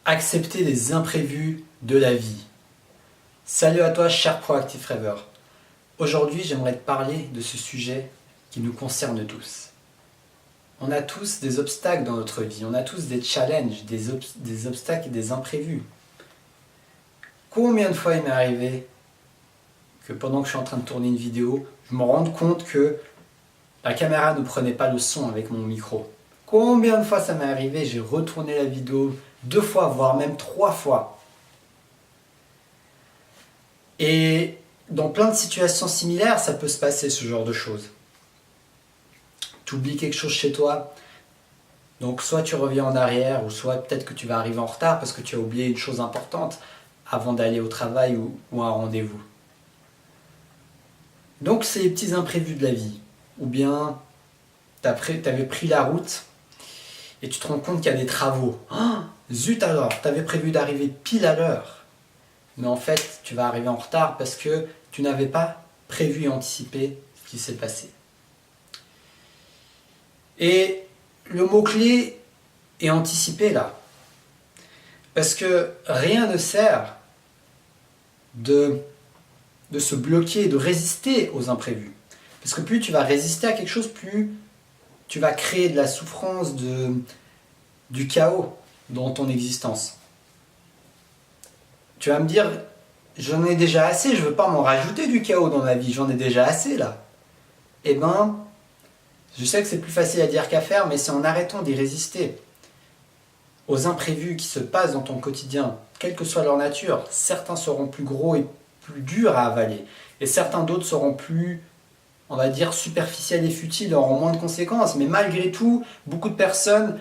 Accepter les imprévus de la vie. Salut à toi, cher Proactive Rêveur. Aujourd'hui, j'aimerais te parler de ce sujet qui nous concerne tous. On a tous des obstacles dans notre vie, on a tous des challenges, des obstacles et des imprévus. Combien de fois il m'est arrivé que pendant que je suis en train de tourner une vidéo, je me rende compte que la caméra ne prenait pas le son avec mon micro. Combien de fois ça m'est arrivé, j'ai retourné la vidéo 2 fois, voire même 3 fois. Et dans plein de situations similaires, ça peut se passer ce genre de choses. Tu oublies quelque chose chez toi, donc soit tu reviens en arrière, ou soit peut-être que tu vas arriver en retard parce que tu as oublié une chose importante avant d'aller au travail ou à un rendez-vous. Donc c'est les petits imprévus de la vie. Ou bien tu avais pris la route et tu te rends compte qu'il y a des travaux. Oh, zut alors, tu avais prévu d'arriver pile à l'heure. Mais en fait, tu vas arriver en retard parce que tu n'avais pas prévu et anticipé ce qui s'est passé. Et le mot-clé est anticiper là. Parce que rien ne sert de se bloquer, de résister aux imprévus. Parce que plus tu vas résister à quelque chose, plus tu vas créer de la souffrance, du chaos dans ton existence. Tu vas me dire, j'en ai déjà assez, je ne veux pas m'en rajouter du chaos dans ma vie, j'en ai déjà assez là. Eh ben, je sais que c'est plus facile à dire qu'à faire, mais c'est en arrêtant d'y résister aux imprévus qui se passent dans ton quotidien, quelle que soit leur nature. Certains seront plus gros et plus durs à avaler, et certains d'autres seront plus, on va dire, superficiels et futiles, auront moins de conséquences. Mais malgré tout, beaucoup de personnes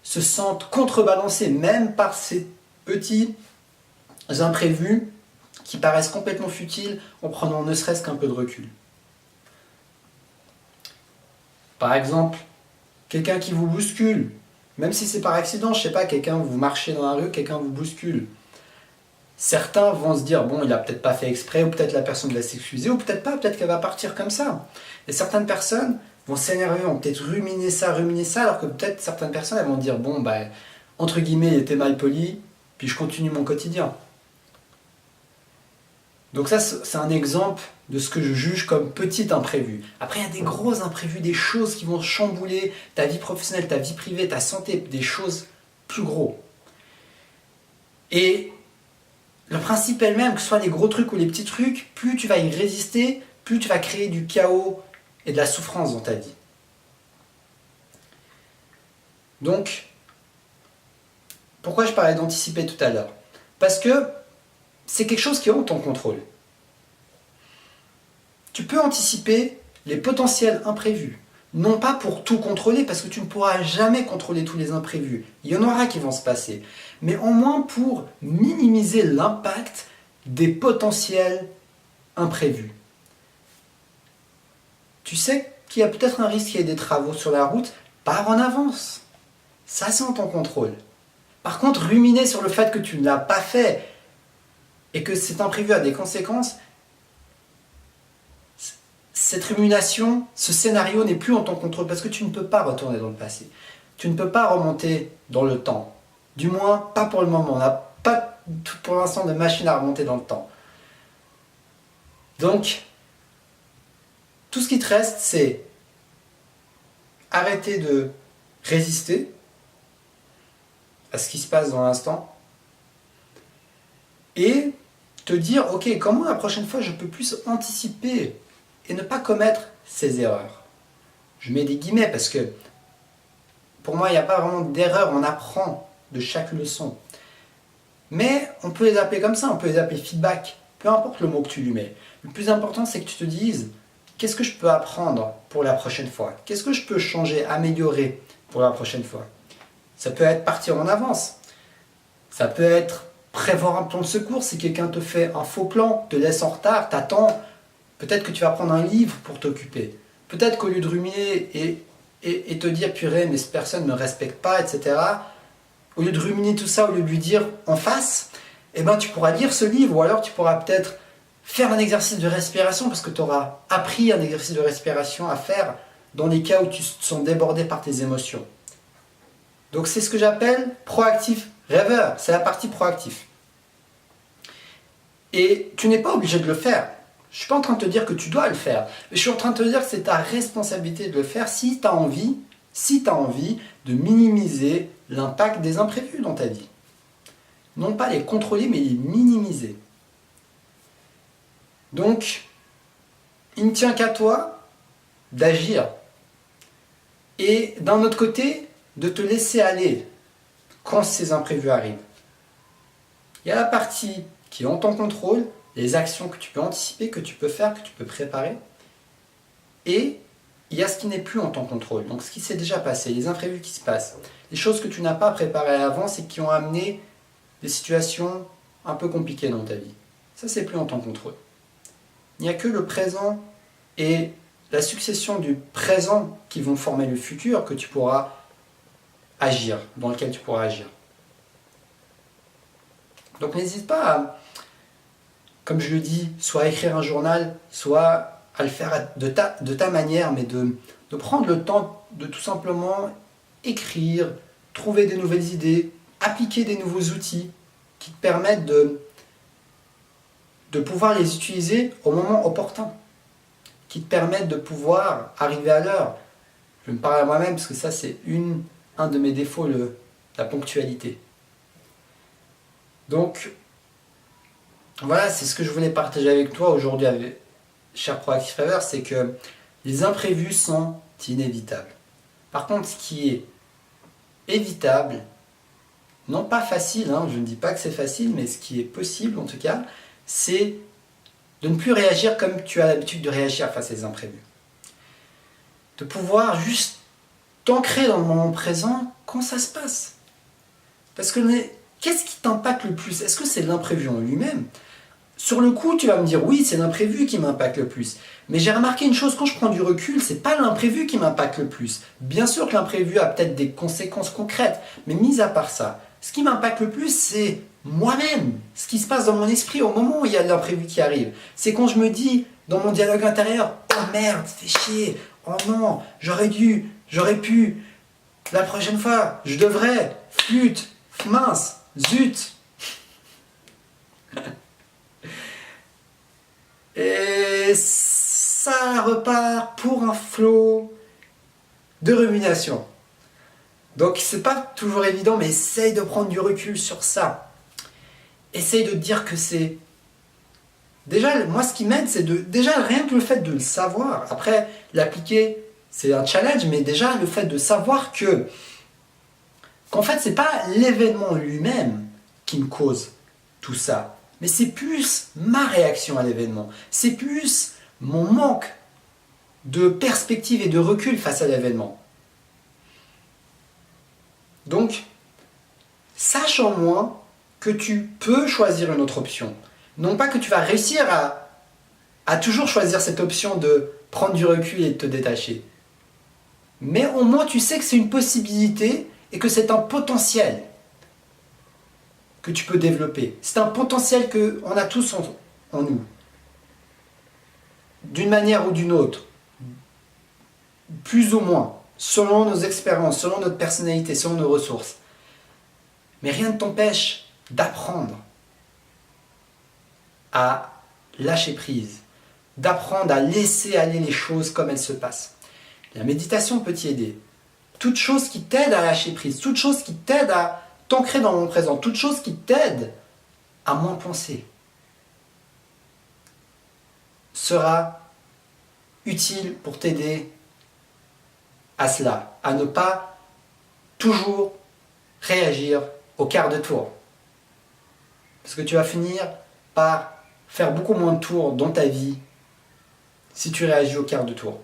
se sentent contrebalancées, même par ces petits imprévus qui paraissent complètement futiles en prenant ne serait-ce qu'un peu de recul. Par exemple, quelqu'un qui vous bouscule, même si c'est par accident, je sais pas, quelqu'un, vous marchez dans la rue, quelqu'un vous bouscule. Certains vont se dire, bon, il a peut-être pas fait exprès, ou peut-être la personne va s'excuser, ou peut-être pas, peut-être qu'elle va partir comme ça. Et certaines personnes vont s'énerver, vont peut-être ruminer ça, alors que peut-être certaines personnes elles vont dire, bon, bah, entre guillemets, il était mal poli, puis je continue mon quotidien. Donc ça, c'est un exemple de ce que je juge comme petit imprévu. Après, il y a des gros imprévus, des choses qui vont chambouler ta vie professionnelle, ta vie privée, ta santé, des choses plus gros. Et le principe est le même, que ce soit les gros trucs ou les petits trucs, plus tu vas y résister, plus tu vas créer du chaos et de la souffrance dans ta vie. Donc, pourquoi je parlais d'anticiper tout à l'heure? Parce que c'est quelque chose qui est en ton contrôle. Tu peux anticiper les potentiels imprévus. Non pas pour tout contrôler, parce que tu ne pourras jamais contrôler tous les imprévus. Il y en aura qui vont se passer. Mais au moins pour minimiser l'impact des potentiels imprévus. Tu sais qu'il y a peut-être un risque qu'il y ait des travaux sur la route, pars en avance. Ça, c'est en ton contrôle. Par contre, ruminer sur le fait que tu ne l'as pas fait et que cet imprévu a des conséquences, cette rumination, ce scénario n'est plus en ton contrôle parce que tu ne peux pas retourner dans le passé. Tu ne peux pas remonter dans le temps. Du moins, pas pour le moment. On n'a pas pour l'instant de machine à remonter dans le temps. Donc, tout ce qui te reste, c'est arrêter de résister à ce qui se passe dans l'instant et te dire, ok, comment la prochaine fois je peux plus anticiper et ne pas commettre ces erreurs. Je mets des guillemets parce que pour moi, il n'y a pas vraiment d'erreur, on apprend de chaque leçon. Mais on peut les appeler comme ça, on peut les appeler feedback, peu importe le mot que tu lui mets. Le plus important, c'est que tu te dises, qu'est-ce que je peux apprendre pour la prochaine fois? Qu'est-ce que je peux changer, améliorer pour la prochaine fois? Ça peut être partir en avance. Ça peut être prévoir un plan de secours si quelqu'un te fait un faux plan, te laisse en retard, t'attends. Peut-être que tu vas prendre un livre pour t'occuper. Peut-être qu'au lieu de ruminer et te dire purée, mais cette personne ne me respecte pas, etc. Au lieu de ruminer tout ça, au lieu de lui dire en face, eh ben, tu pourras lire ce livre ou alors tu pourras peut-être faire un exercice de respiration parce que tu auras appris un exercice de respiration à faire dans les cas où tu te sens débordé par tes émotions. Donc c'est ce que j'appelle proactif Rêveur, c'est la partie proactive. Et tu n'es pas obligé de le faire. Je ne suis pas en train de te dire que tu dois le faire. Mais je suis en train de te dire que c'est ta responsabilité de le faire si tu as envie, de minimiser l'impact des imprévus dans ta vie. Non pas les contrôler, mais les minimiser. Donc, il ne tient qu'à toi d'agir. Et d'un autre côté, de te laisser aller quand ces imprévus arrivent. Il y a la partie qui est en ton contrôle, les actions que tu peux anticiper, que tu peux faire, que tu peux préparer. Et il y a ce qui n'est plus en ton contrôle. Donc ce qui s'est déjà passé, les imprévus qui se passent, les choses que tu n'as pas préparées avant et qui ont amené des situations un peu compliquées dans ta vie. Ça, c'est plus en ton contrôle. Il n'y a que le présent et la succession du présent qui vont former le futur que tu pourras agir, dans lequel tu pourras agir. Donc n'hésite pas à, comme je le dis, soit à écrire un journal, soit à le faire de ta manière, mais de prendre le temps de tout simplement écrire, trouver des nouvelles idées, appliquer des nouveaux outils qui te permettent de pouvoir les utiliser au moment opportun, qui te permettent de pouvoir arriver à l'heure. Je vais me parler à moi-même parce que ça c'est un de mes défauts, la ponctualité. Donc, voilà, c'est ce que je voulais partager avec toi aujourd'hui, cher Proactive Rêveur, c'est que les imprévus sont inévitables. Par contre, ce qui est évitable, non pas facile, je ne dis pas que c'est facile, mais ce qui est possible en tout cas, c'est de ne plus réagir comme tu as l'habitude de réagir face à ces imprévus. De pouvoir juste t'ancrer dans le moment présent quand ça se passe. Parce que qu'est-ce qui t'impacte le plus? Est-ce que c'est l'imprévu en lui-même? Sur le coup, tu vas me dire oui, c'est l'imprévu qui m'impacte le plus. Mais j'ai remarqué une chose, quand je prends du recul, c'est pas l'imprévu qui m'impacte le plus. Bien sûr que l'imprévu a peut-être des conséquences concrètes, mais mis à part ça, ce qui m'impacte le plus, c'est moi-même, ce qui se passe dans mon esprit au moment où il y a de l'imprévu qui arrive. C'est quand je me dis, dans mon dialogue intérieur, oh merde, fais chier, oh non, j'aurais pu, la prochaine fois, je devrais, flûte, mince, zut. Et ça repart pour un flot de rumination. Donc c'est pas toujours évident, mais essaye de prendre du recul sur ça. Essaye de te dire que c'est... Déjà, moi ce qui m'aide, c'est déjà rien que le fait de le savoir. Après, l'appliquer, c'est un challenge, mais déjà le fait de savoir qu'en fait, c'est pas l'événement lui-même qui me cause tout ça. Mais c'est plus ma réaction à l'événement. C'est plus mon manque de perspective et de recul face à l'événement. Donc, sache en moins que tu peux choisir une autre option. Non pas que tu vas réussir à toujours choisir cette option de prendre du recul et de te détacher. Mais au moins tu sais que c'est une possibilité et que c'est un potentiel que tu peux développer. C'est un potentiel qu'on a tous en nous. D'une manière ou d'une autre. Plus ou moins. Selon nos expériences, selon notre personnalité, selon nos ressources. Mais rien ne t'empêche d'apprendre à lâcher prise. D'apprendre à laisser aller les choses comme elles se passent. La méditation peut t'y aider. Toute chose qui t'aide à lâcher prise, toute chose qui t'aide à t'ancrer dans le présent, toute chose qui t'aide à moins penser sera utile pour t'aider à cela, à ne pas toujours réagir au quart de tour. Parce que tu vas finir par faire beaucoup moins de tours dans ta vie si tu réagis au quart de tour.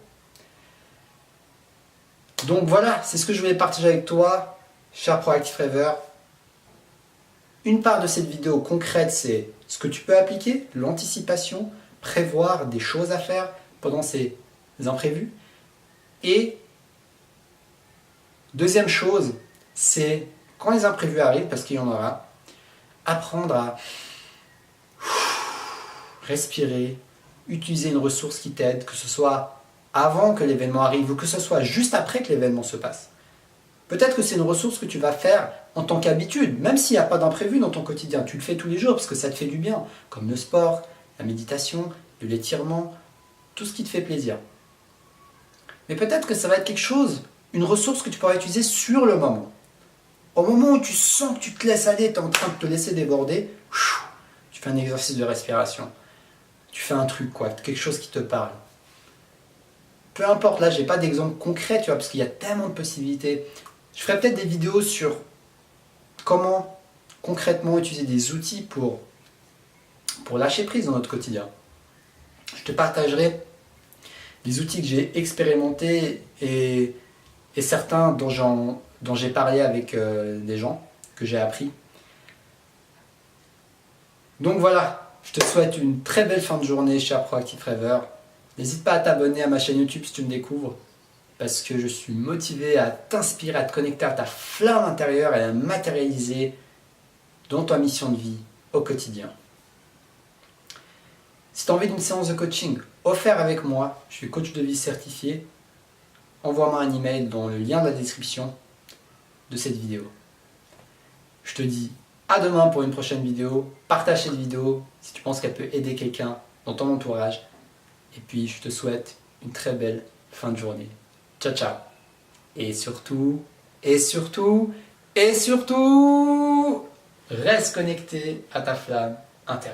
Donc voilà, c'est ce que je voulais partager avec toi, cher Proactive Rêveur. Une part de cette vidéo concrète, c'est ce que tu peux appliquer, l'anticipation, prévoir des choses à faire pendant ces imprévus. Et deuxième chose, c'est quand les imprévus arrivent, parce qu'il y en aura, apprendre à respirer, utiliser une ressource qui t'aide, que ce soit avant que l'événement arrive ou que ce soit juste après que l'événement se passe. Peut-être que c'est une ressource que tu vas faire en tant qu'habitude, même s'il n'y a pas d'imprévu dans ton quotidien. Tu le fais tous les jours parce que ça te fait du bien, comme le sport, la méditation, de l'étirement, tout ce qui te fait plaisir. Mais peut-être que ça va être quelque chose, une ressource que tu pourras utiliser sur le moment. Au moment où tu sens que tu te laisses aller, tu es en train de te laisser déborder, tu fais un exercice de respiration. Tu fais un truc, quoi, quelque chose qui te parle. Peu importe, là, j'ai pas d'exemple concret, tu vois, parce qu'il y a tellement de possibilités. Je ferai peut-être des vidéos sur comment concrètement utiliser des outils pour lâcher prise dans notre quotidien. Je te partagerai des outils que j'ai expérimentés et certains dont j'ai parlé avec des gens, que j'ai appris. Donc voilà, je te souhaite une très belle fin de journée, cher Proactive Rêver. N'hésite pas à t'abonner à ma chaîne YouTube si tu me découvres, parce que je suis motivé à t'inspirer, à te connecter à ta flamme intérieure et à la matérialiser dans ta mission de vie au quotidien. Si tu as envie d'une séance de coaching offerte avec moi, je suis coach de vie certifié, envoie-moi un email dans le lien de la description de cette vidéo. Je te dis à demain pour une prochaine vidéo. Partage cette vidéo si tu penses qu'elle peut aider quelqu'un dans ton entourage. Et puis je te souhaite une très belle fin de journée. Ciao ciao. Et surtout, reste connecté à ta flamme intérieure.